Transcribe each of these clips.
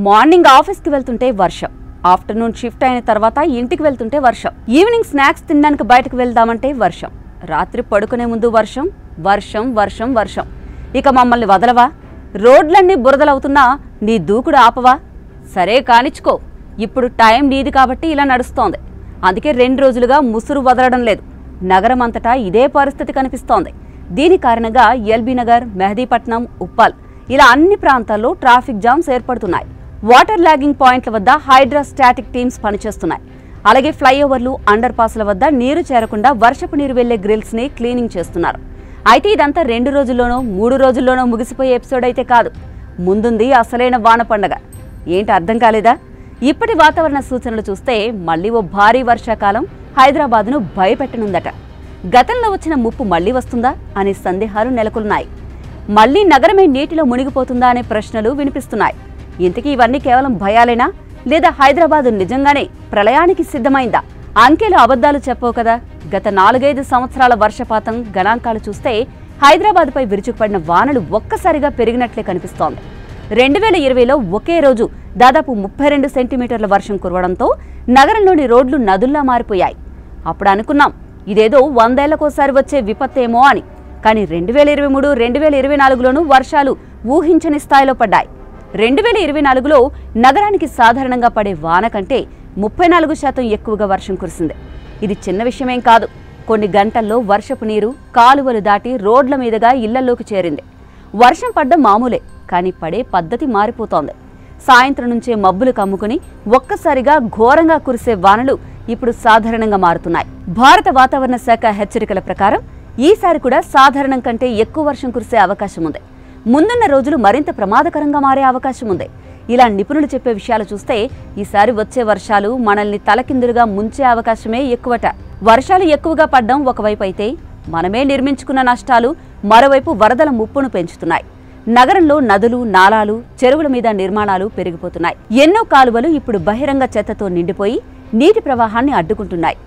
Morning ఆఫీస్కి వెళ్తుంటే వర్షం, ఆఫ్టర్నూన్ షిఫ్ట్ అయిన తర్వాత ఇంటికి వెళ్తుంటే వర్షం, ఈవినింగ్ స్నాక్స్ తినడానికి బయటకు వెళ్దామంటే వర్షం, రాత్రి పడుకునే ముందు వర్షం వర్షం వర్షం వర్షం. ఇక మమ్మల్ని వదలవా? రోడ్లన్నీ బురదలవుతున్నా నీ దూకుడు ఆపవా? సరే కానిచ్చుకో, ఇప్పుడు టైం నీది కాబట్టి ఇలా నడుస్తోంది. అందుకే 2 రోజులుగా ముసురు వదలడం లేదు. నగరం అంతటా ఇదే పరిస్థితి కనిపిస్తోంది. దీని కారణంగా ఎల్బీ నగర్, మెహదీపట్నం, ఉప్పల్ ఇలా అన్ని ప్రాంతాల్లో ట్రాఫిక్ జామ్స్ ఏర్పడుతున్నాయి. వాటర్ లాగింగ్ పాయింట్ల వద్ద హైడ్రా స్టాటిక్ టీమ్స్ పనిచేస్తున్నాయి. అలాగే ఫ్లైఓవర్లు, అండర్ పాస్ల వద్ద నీరు చేరకుండా వర్షపు నీరు వెళ్లే గ్రిల్స్ ని క్లీనింగ్ చేస్తున్నారు. అయితే ఇదంతా 2 రోజుల్లోనో 3 రోజుల్లోనో ముగిసిపోయే ఎపిసోడ్ అయితే కాదు. ముందుంది అసలైన వాన పండగ. ఏంటి అర్థం కాలేదా? ఇప్పటి వాతావరణ సూచనలు చూస్తే మళ్లీ ఓ భారీ వర్షాకాలం హైదరాబాద్ను భయపెట్టనుందట. గతంలో వచ్చిన ముప్పు మళ్లీ వస్తుందా అనే సందేహాలు నెలకొన్నాయి. మళ్లీ నగరమే నీటిలో మునిగిపోతుందా అనే ప్రశ్నలు వినిపిస్తున్నాయి. ఇంతకీ ఇవన్నీ కేవలం భయాలేనా, లేదా హైదరాబాద్ నిజంగానే ప్రళయానికి సిద్ధమైందా? అంకెలు అబద్ధాలు చెప్పవు కదా. గత 4-5 సంవత్సరాల వర్షపాతం గణాంకాలు చూస్తే హైదరాబాద్పై విరుచుకుపడిన వానలు ఒక్కసారిగా పెరిగినట్లే కనిపిస్తోంది. 2020లో ఒకే రోజు దాదాపు 32 సెంటీమీటర్ల వర్షం కురవడంతో నగరంలోని రోడ్లు నదుల్లా మారిపోయాయి. అప్పుడు అనుకున్నాం ఇదేదో 100 ఏళ్లకోసారి వచ్చే విపత్తేమో అని. కానీ 2023, 2024లోనూ వర్షాలు ఊహించని స్థాయిలో పడ్డాయి. 2024లో నగరానికి సాధారణంగా పడే వాన కంటే 34% ఎక్కువగా వర్షం కురిసింది. ఇది చిన్న విషయమేం కాదు. కొన్ని గంటల్లో వర్షపు నీరు కాలువలు దాటి రోడ్ల మీదుగా ఇళ్లలోకి చేరింది. వర్షం పడ్డం మామూలే, కానీ పడే పద్ధతి మారిపోతోంది. సాయంత్రం నుంచే మబ్బులు కమ్ముకుని ఒక్కసారిగా ఘోరంగా కురిసే వానలు ఇప్పుడు సాధారణంగా మారుతున్నాయి. భారత వాతావరణ శాఖ హెచ్చరికల ప్రకారం ఈసారి కూడా సాధారణం కంటే ఎక్కువ వర్షం కురిసే అవకాశం ఉంది. ముందున్న రోజులు మరింత ప్రమాదకరంగా మారే అవకాశం ఉంది. ఇలా నిపుణులు చెప్పే విషయాలు చూస్తే ఈసారి వచ్చే వర్షాలు మనల్ని తలకిందులుగా ముంచే అవకాశమే ఎక్కువట. వర్షాలు ఎక్కువగా పడ్డం ఒకవైపు అయితే, మనమే నిర్మించుకున్న నష్టాలు మరోవైపు వరదల ముప్పును పెంచుతున్నాయి. నగరంలో నదులు, నాలాలు, చెరువుల మీద నిర్మాణాలు పెరిగిపోతున్నాయి. ఎన్నో కాలువలు ఇప్పుడు బహిరంగ చెత్తతో నిండిపోయి నీటి ప్రవాహాన్ని అడ్డుకుంటున్నాయి.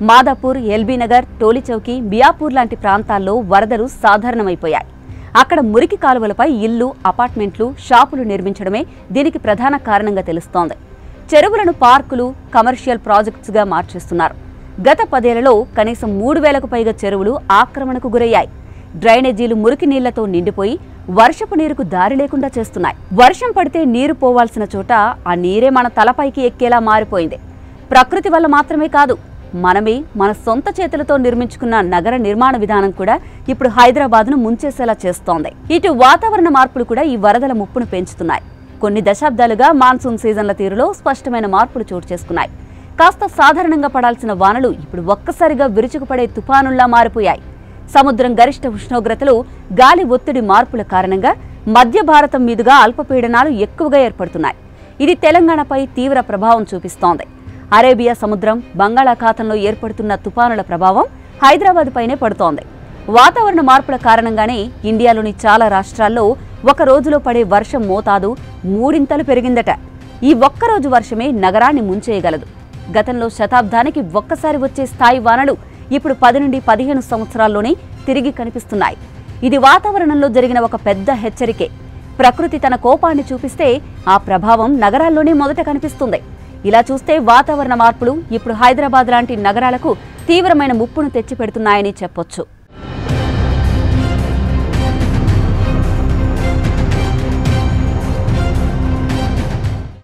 మాదాపూర్, ఎల్బీ నగర్, టోలీచౌకి, మియాపూర్ లాంటి ప్రాంతాల్లో వరదలు సాధారణమైపోయాయి. అక్కడ మురికి కాలువలపై ఇళ్లు, అపార్ట్మెంట్లు, షాపులు నిర్మించడమే దీనికి ప్రధాన కారణంగా తెలుస్తోంది. చెరువులను పార్కులు, కమర్షియల్ ప్రాజెక్ట్స్గా మార్చేస్తున్నారు. గత 10 ఏళ్లలో కనీసం 3000కు పైగా చెరువులు ఆక్రమణకు గురయ్యాయి. డ్రైనేజీలు మురికి నీళ్లతో నిండిపోయి వర్షపు నీరుకు దారి లేకుండా చేస్తున్నాయి. వర్షం పడితే నీరు పోవాల్సిన చోట ఆ నీరే మన తలపైకి ఎక్కేలా మారిపోయింది. ప్రకృతి వల్ల మాత్రమే కాదు, మనమే మన సొంత చేతులతో నిర్మించుకున్న నగర నిర్మాణ విధానం కూడా ఇప్పుడు హైదరాబాద్ను ముంచేసేలా చేస్తోంది. ఇటు వాతావరణ మార్పులు కూడా ఈ వరదల ముప్పును పెంచుతున్నాయి. కొన్ని దశాబ్దాలుగా మాన్సూన్ సీజన్ల తీరులో స్పష్టమైన మార్పులు చోటు చేసుకున్నాయి. కాస్త సాధారణంగా పడాల్సిన వానలు ఇప్పుడు ఒక్కసారిగా విరుచుకుపడే తుఫానుల్లా మారిపోయాయి. సముద్రం గరిష్ట ఉష్ణోగ్రతలు, గాలి ఒత్తిడి మార్పుల కారణంగా మధ్య భారతం మీదుగా అల్పపీడనాలు ఎక్కువగా ఏర్పడుతున్నాయి. ఇది తెలంగాణపై తీవ్ర ప్రభావం చూపిస్తోంది. అరేబియా సముద్రం, బంగాళాఖాతంలో ఏర్పడుతున్న తుపానుల ప్రభావం హైదరాబాద్ పైనే పడుతోంది. వాతావరణ మార్పుల కారణంగానే ఇండియాలోని చాలా రాష్ట్రాల్లో ఒక రోజులో పడే వర్షం మోతాదు 3 పెరిగిందట. ఈ ఒక్కరోజు వర్షమే నగరాన్ని ముంచేయగలదు. గతంలో శతాబ్దానికి ఒక్కసారి వచ్చే స్థాయి వానలు ఇప్పుడు 10 నుండి 15 సంవత్సరాల్లోనే తిరిగి కనిపిస్తున్నాయి. ఇది వాతావరణంలో జరిగిన ఒక పెద్ద హెచ్చరికే. ప్రకృతి తన కోపాన్ని చూపిస్తే ఆ ప్రభావం నగరాల్లోనే మొదట కనిపిస్తుంది. ఇలా చూస్తే వాతావరణ మార్పులు ఇప్పుడు హైదరాబాద్ లాంటి నగరాలకు తీవ్రమైన ముప్పును తెచ్చిపెడుతున్నాయని చెప్పొచ్చు.